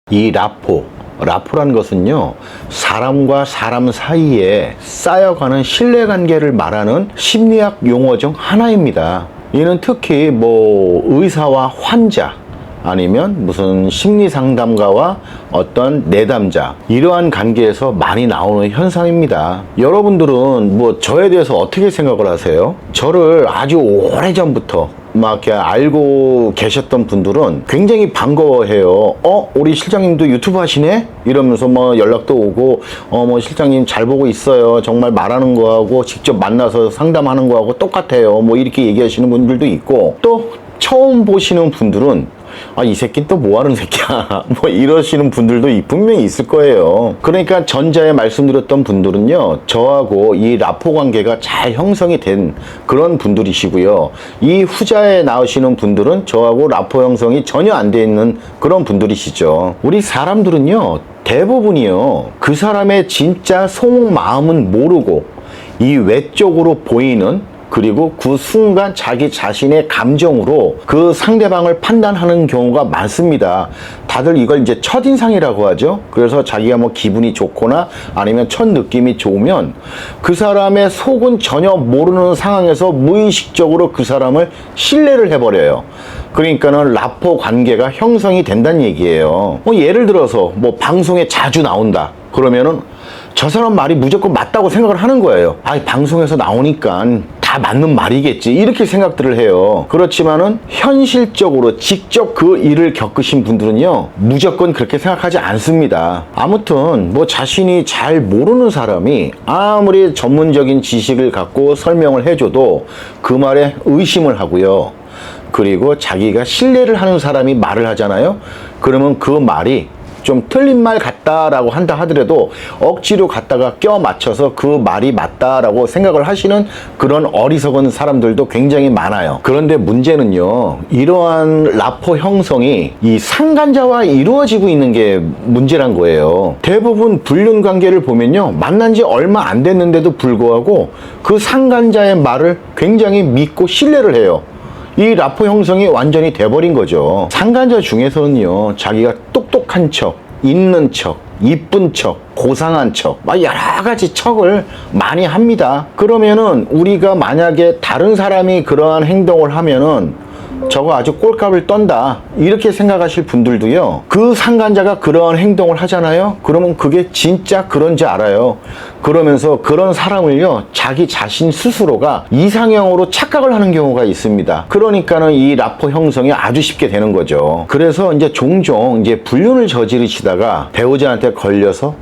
이 라포란 것은요, 사람과 사람 사이에 쌓여가는 신뢰관계를 말하는 심리학 용어 중 하나입니다. 이는 특히 의사와 환자, 아니면 무슨 심리상담가와 어떤 내담자, 이러한 관계에서 많이 나오는 현상입니다. 여러분들은 저에 대해서 어떻게 생각을 하세요? 저를 아주 오래전부터 막 이렇게 알고 계셨던 분들은 굉장히 반가워해요. 우리 실장님도 유튜브 하시네? 이러면서 연락도 오고, 실장님 잘 보고 있어요. 정말 말하는 거하고 직접 만나서 상담하는 거하고 똑같아요. 이렇게 얘기하시는 분들도 있고, 또 처음 보시는 분들은 이 새끼 또 뭐 하는 새끼야 이러시는 분들도 분명히 있을 거예요. 그러니까 전자에 말씀드렸던 분들은요, 저하고 이 라포 관계가 잘 형성이 된 그런 분들이시고요, 이 후자에 나오시는 분들은 저하고 라포 형성이 전혀 안 돼 있는 그런 분들이시죠. 우리 사람들은요, 대부분이요, 그 사람의 진짜 속마음은 모르고 이 외적으로 보이는, 그리고 그 순간 자기 자신의 감정으로 그 상대방을 판단하는 경우가 많습니다. 다들 이걸 이제 첫인상이라고 하죠. 그래서 자기가 기분이 좋거나 아니면 첫 느낌이 좋으면 그 사람의 속은 전혀 모르는 상황에서 무의식적으로 그 사람을 신뢰를 해버려요. 그러니까는 라포 관계가 형성이 된다는 얘기예요. 예를 들어서 방송에 자주 나온다 그러면은 저 사람 말이 무조건 맞다고 생각을 하는 거예요. 방송에서 나오니까 다 맞는 말이겠지, 이렇게 생각들을 해요. 그렇지만은 현실적으로 직접 그 일을 겪으신 분들은요, 무조건 그렇게 생각하지 않습니다. 아무튼 자신이 잘 모르는 사람이 아무리 전문적인 지식을 갖고 설명을 해줘도 그 말에 의심을 하고요, 그리고 자기가 신뢰를 하는 사람이 말을 하잖아요. 그러면 그 말이 좀 틀린 말 같다라고 한다 하더라도 억지로 갖다가 껴 맞춰서 그 말이 맞다라고 생각을 하시는 그런 어리석은 사람들도 굉장히 많아요. 그런데 문제는요, 이러한 라포 형성이 이 상간자와 이루어지고 있는 게 문제란 거예요. 대부분 불륜 관계를 보면요, 만난 지 얼마 안 됐는데도 불구하고 그 상간자의 말을 굉장히 믿고 신뢰를 해요. 이 라포 형성이 완전히 돼버린 거죠. 상간자 중에서는요, 자기가 똑똑한 척, 있는 척, 이쁜 척, 고상한 척, 여러 가지 척을 많이 합니다. 그러면은 우리가 만약에 다른 사람이 그러한 행동을 하면은 저거 아주 꼴값을 떤다, 이렇게 생각하실 분들도요, 그 상간자가 그러한 행동을 하잖아요. 그러면 그게 진짜 그런지 알아요. 그러면서 그런 사람을요, 자기 자신 스스로가 이상형으로 착각을 하는 경우가 있습니다. 그러니까는 이 라포 형성이 아주 쉽게 되는 거죠. 그래서 이제 종종 불륜을 저지르시다가 배우자한테 걸려서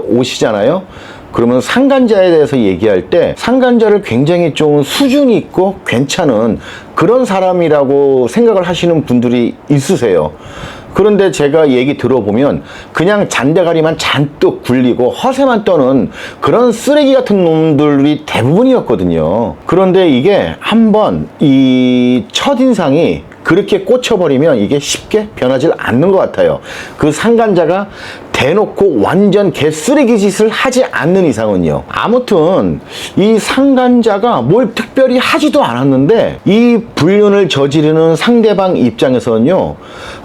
오시잖아요. 그러면 상간자에 대해서 얘기할 때 상간자를 굉장히 좀 수준이 있고 괜찮은 그런 사람이라고 생각을 하시는 분들이 있으세요. 그런데 제가 얘기 들어보면 그냥 잔대가리만 잔뜩 굴리고 허세만 떠는 그런 쓰레기 같은 놈들이 대부분이었거든요. 그런데 이게 한번 이 첫인상이 그렇게 꽂혀버리면 이게 쉽게 변하지 않는 것 같아요. 그 상간자가 대놓고 완전 개쓰레기 짓을 하지 않는 이상은요. 아무튼 이 상간자가 뭘 특별히 하지도 않았는데 이 불륜을 저지르는 상대방 입장에서는요,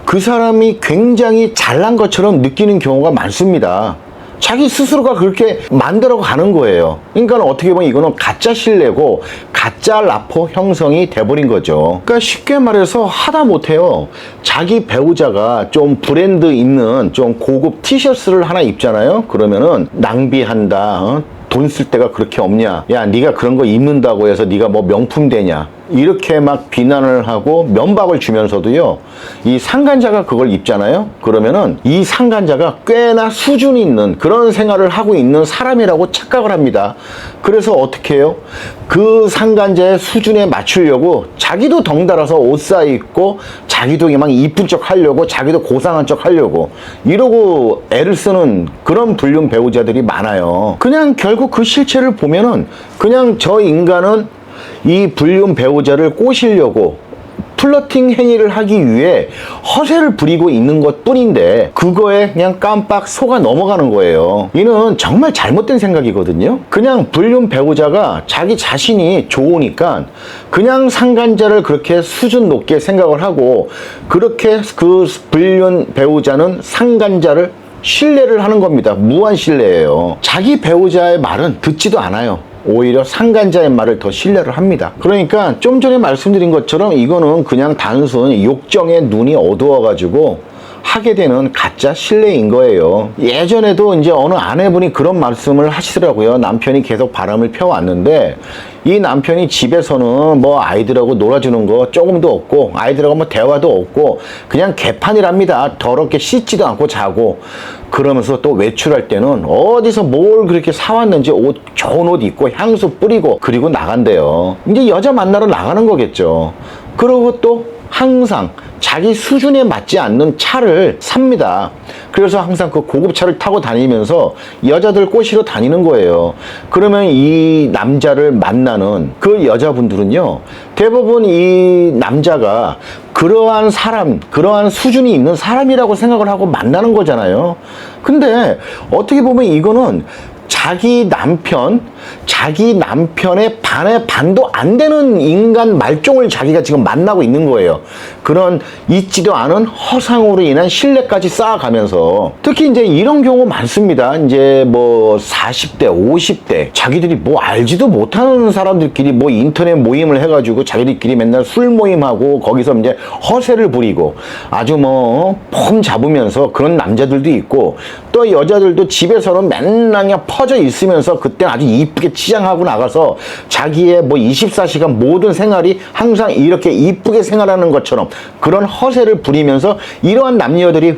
그 사람이 굉장히 잘난 것처럼 느끼는 경우가 많습니다. 자기 스스로가 그렇게 만들어 가는 거예요. 그러니까 어떻게 보면 이거는 가짜 신뢰고 가짜 라포 형성이 돼버린 거죠. 그러니까 쉽게 말해서 하다못해요, 자기 배우자가 좀 브랜드 있는 좀 고급 티셔츠를 하나 입잖아요. 그러면은 낭비한다, 돈 쓸 데가 그렇게 없냐, 야 네가 그런 거 입는다고 해서 네가 명품 되냐, 이렇게 막 비난을 하고 면박을 주면서도요, 이 상간자가 그걸 입잖아요. 그러면은 이 상간자가 꽤나 수준 있는 그런 생활을 하고 있는 사람이라고 착각을 합니다. 그래서 어떻게 해요? 그 상간자의 수준에 맞추려고 자기도 덩달아서 옷 사입고 자기도 막 이쁜 척 하려고, 자기도 고상한 척 하려고 이러고 애를 쓰는 그런 불륜 배우자들이 많아요. 그냥 결국 그 실체를 보면은 그냥 저 인간은 이 불륜 배우자를 꼬시려고 플러팅 행위를 하기 위해 허세를 부리고 있는 것 뿐인데 그거에 그냥 깜빡 속아 넘어가는 거예요. 이는 정말 잘못된 생각이거든요. 그냥 불륜 배우자가 자기 자신이 좋으니까 그냥 상간자를 그렇게 수준 높게 생각을 하고 그렇게 그 불륜 배우자는 상간자를 신뢰를 하는 겁니다. 무한 신뢰예요. 자기 배우자의 말은 듣지도 않아요. 오히려 상간자의 말을 더 신뢰를 합니다. 그러니까 좀 전에 말씀드린 것처럼 이거는 그냥 단순 욕정에 눈이 어두워가지고 하게 되는 가짜 신뢰인 거예요. 예전에도 이제 어느 아내분이 그런 말씀을 하시더라고요. 남편이 계속 바람을 펴왔는데 이 남편이 집에서는 뭐 아이들하고 놀아주는 거 조금도 없고 아이들하고 뭐 대화도 없고 그냥 개판이랍니다. 더럽게 씻지도 않고 자고 그러면서 또 외출할 때는 어디서 뭘 그렇게 사왔는지 옷 좋은 옷 입고 향수 뿌리고 그리고 나간대요. 이제 여자 만나러 나가는 거겠죠. 그러고 또 항상 자기 수준에 맞지 않는 차를 삽니다. 그래서 항상 그 고급차를 타고 다니면서 여자들 꼬시러 다니는 거예요. 그러면 이 남자를 만나는 그 여자분들은요, 대부분 이 남자가 그러한 사람, 그러한 수준이 있는 사람이라고 생각을 하고 만나는 거잖아요. 근데 어떻게 보면 이거는 자기 남편의 반의 반도 안 되는 인간 말종을 자기가 지금 만나고 있는 거예요. 그런 있지도 않은 허상으로 인한 신뢰까지 쌓아가면서 특히 이제 이런 경우 많습니다. 이제 뭐 40대, 50대 자기들이 뭐 알지도 못하는 사람들끼리 뭐 인터넷 모임을 해가지고 자기들끼리 맨날 술 모임하고 거기서 이제 허세를 부리고 아주 뭐 폼 잡으면서 그런 남자들도 있고 또 여자들도 집에서는 맨날 그냥 퍼져 있으면서 그때 아주 이쁘게 치장하고 나가서 자기의 뭐 24시간 모든 생활이 항상 이렇게 이쁘게 생활하는 것처럼 그런 허세를 부리면서 이러한 남녀들이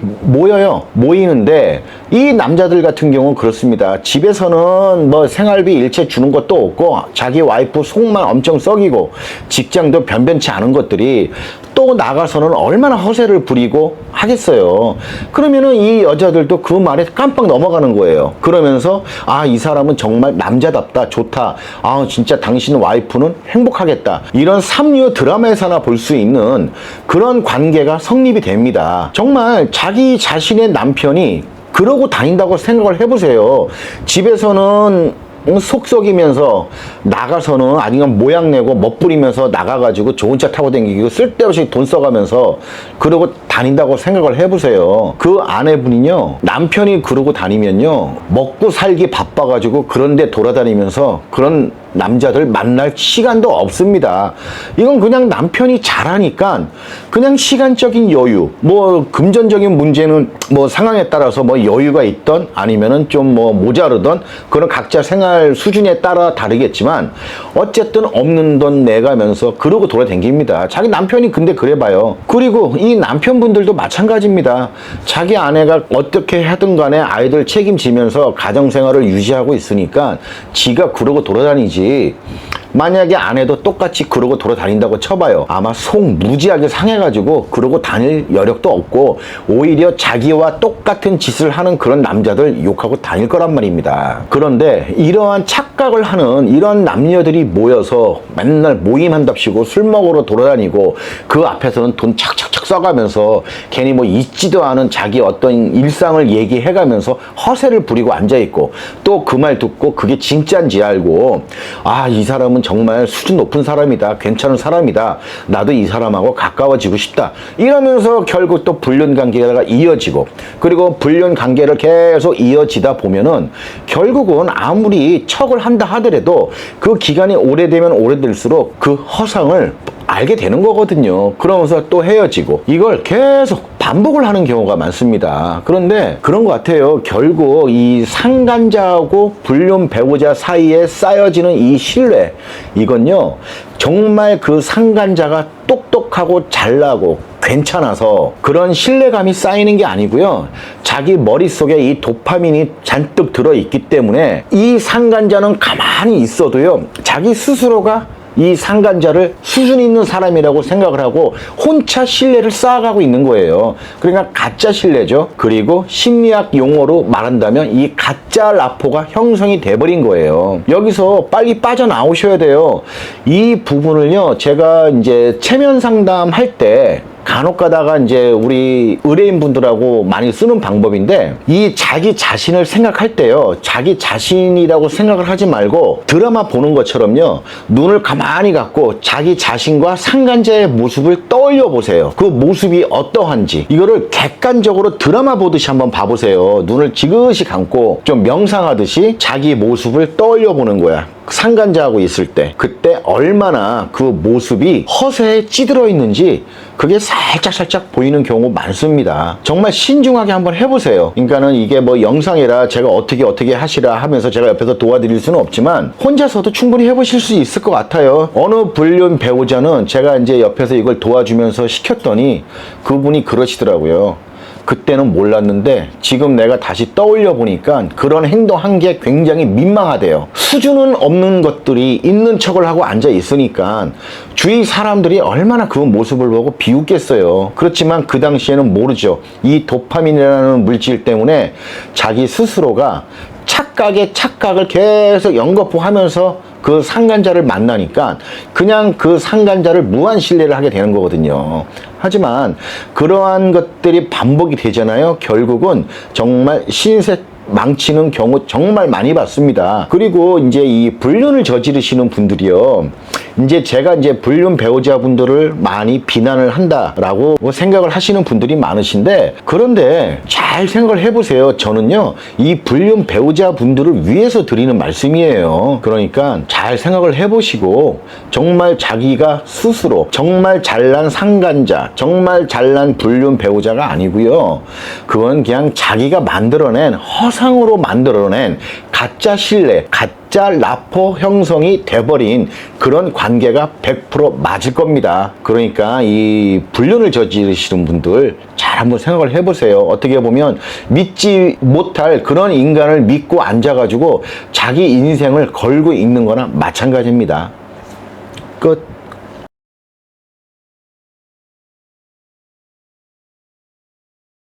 모이는데 이 남자들 같은 경우는 그렇습니다. 집에서는 뭐 생활비 일체 주는 것도 없고 자기 와이프 속만 엄청 썩이고 직장도 변변치 않은 것들이 또 나가서는 얼마나 허세를 부리고 하겠어요. 그러면은 이 여자들도 그 말에 깜빡 넘어가는 거예요. 그러면서 아, 이 사람은 정말 남자답다, 좋다. 아, 진짜 당신 와이프는 행복하겠다. 이런 삼류 드라마에서나 볼 수 있는 그런 관계가 성립이 됩니다. 정말 자기 자신의 남편이 그러고 다닌다고 생각을 해보세요. 집에서는 속썩이면서 나가서는 아니면 모양 내고 멋부리면서 나가가지고 좋은 차 타고 다니고 쓸데없이 돈 써가면서 그러고 다닌다고 생각을 해보세요. 그 아내분이요, 남편이 그러고 다니면요 먹고 살기 바빠가지고 그런데 돌아다니면서 그런 남자들 만날 시간도 없습니다. 이건 그냥 남편이 잘하니까 그냥 시간적인 여유, 뭐 금전적인 문제는 뭐 상황에 따라서 뭐 여유가 있던 아니면은 좀 뭐 모자르던 그런 각자 생활 수준에 따라 다르겠지만 어쨌든 없는 돈 내가면서 그러고 돌아다닙니다. 자기 남편이 근데 그래봐요. 그리고 이 남편분들도 마찬가지입니다. 자기 아내가 어떻게 하든 간에 아이들 책임지면서 가정생활을 유지하고 있으니까 지가 그러고 돌아다니지. 만약에 아내도 똑같이 그러고 돌아다닌다고 쳐봐요. 아마 속 무지하게 상해가지고 그러고 다닐 여력도 없고 오히려 자기와 똑같은 짓을 하는 그런 남자들 욕하고 다닐 거란 말입니다. 그런데 이러한 착각을 하는 이런 남녀들이 모여서 맨날 모임한답시고 술 먹으러 돌아다니고 그 앞에서는 돈 착착착 써가면서 괜히 뭐 있지도 않은 자기 어떤 일상을 얘기해가면서 허세를 부리고 앉아있고 또 그 말 듣고 그게 진짜인지 알고 아, 이 사람은 정말 수준 높은 사람이다, 괜찮은 사람이다, 나도 이 사람하고 가까워지고 싶다 이러면서 결국 또 불륜 관계가 이어지고 그리고 불륜 관계를 계속 이어지다 보면은 결국은 아무리 척을 한다 하더라도 그 기간이 오래되면 오래될수록 그 허상을 알게 되는 거거든요. 그러면서 또 헤어지고 이걸 계속 반복을 하는 경우가 많습니다. 그런데 그런 것 같아요. 결국 이 상간자하고 불륜 배우자 사이에 쌓여지는 이 신뢰, 이건요 정말 그 상간자가 똑똑하고 잘나고 괜찮아서 그런 신뢰감이 쌓이는 게 아니고요, 자기 머릿속에 이 도파민이 잔뜩 들어있기 때문에 이 상간자는 가만히 있어도요 자기 스스로가 이 상간자를 수준 있는 사람이라고 생각을 하고 혼자 신뢰를 쌓아가고 있는 거예요. 그러니까 가짜 신뢰죠. 그리고 심리학 용어로 말한다면 이 가짜 라포가 형성이 돼버린 거예요. 여기서 빨리 빠져나오셔야 돼요. 이 부분을요, 제가 이제 체면 상담할 때 간혹 가다가 이제 우리 의뢰인분들하고 많이 쓰는 방법인데, 이 자기 자신을 생각할 때요, 자기 자신이라고 생각을 하지 말고 드라마 보는 것처럼요, 눈을 가만히 감고 자기 자신과 상간자의 모습을 떠올려 보세요. 그 모습이 어떠한지 이거를 객관적으로 드라마 보듯이 한번 봐보세요. 눈을 지그시 감고 좀 명상하듯이 자기 모습을 떠올려 보는 거야. 상간자하고 있을 때 그때 얼마나 그 모습이 허세에 찌들어 있는지 그게 살짝 보이는 경우 많습니다. 정말 신중하게 한번 해보세요. 그러니까는 이게 뭐 영상이라 제가 어떻게 하시라 하면서 제가 옆에서 도와드릴 수는 없지만 혼자서도 충분히 해보실 수 있을 것 같아요. 어느 불륜 배우자는 제가 이제 옆에서 이걸 도와주면서 시켰더니 그분이 그러시더라고요. 그때는 몰랐는데 지금 내가 다시 떠올려 보니까 그런 행동한 게 굉장히 민망하대요. 수준은 없는 것들이 있는 척을 하고 앉아 있으니까 주위 사람들이 얼마나 그 모습을 보고 비웃겠어요. 그렇지만 그 당시에는 모르죠. 이 도파민이라는 물질 때문에 자기 스스로가 착각에 착각을 계속 연거푸하면서 그 상간자를 만나니까 그냥 그 상간자를 무한 신뢰를 하게 되는 거거든요. 하지만 그러한 것들이 반복이 되잖아요. 결국은 정말 신세 망치는 경우 정말 많이 봤습니다. 그리고 이제 이 불륜을 저지르시는 분들이요, 이제 제가 이제 불륜 배우자분들을 많이 비난을 한다라고 생각을 하시는 분들이 많으신데, 그런데 잘 생각을 해보세요. 저는요, 이 불륜 배우자분들을 위해서 드리는 말씀이에요. 그러니까 잘 생각을 해보시고 정말 자기가 스스로 정말 잘난 상간자, 정말 잘난 불륜 배우자가 아니고요, 그건 그냥 자기가 만들어낸 허상으로 만들어낸 가짜 신뢰, 가짜 라포 형성이 돼버린 그런 관계가 100% 맞을 겁니다. 그러니까 이 불륜을 저지르시는 분들 잘 한번 생각을 해보세요. 어떻게 보면 믿지 못할 그런 인간을 믿고 앉아가지고 자기 인생을 걸고 있는 거나 마찬가지입니다. 끝.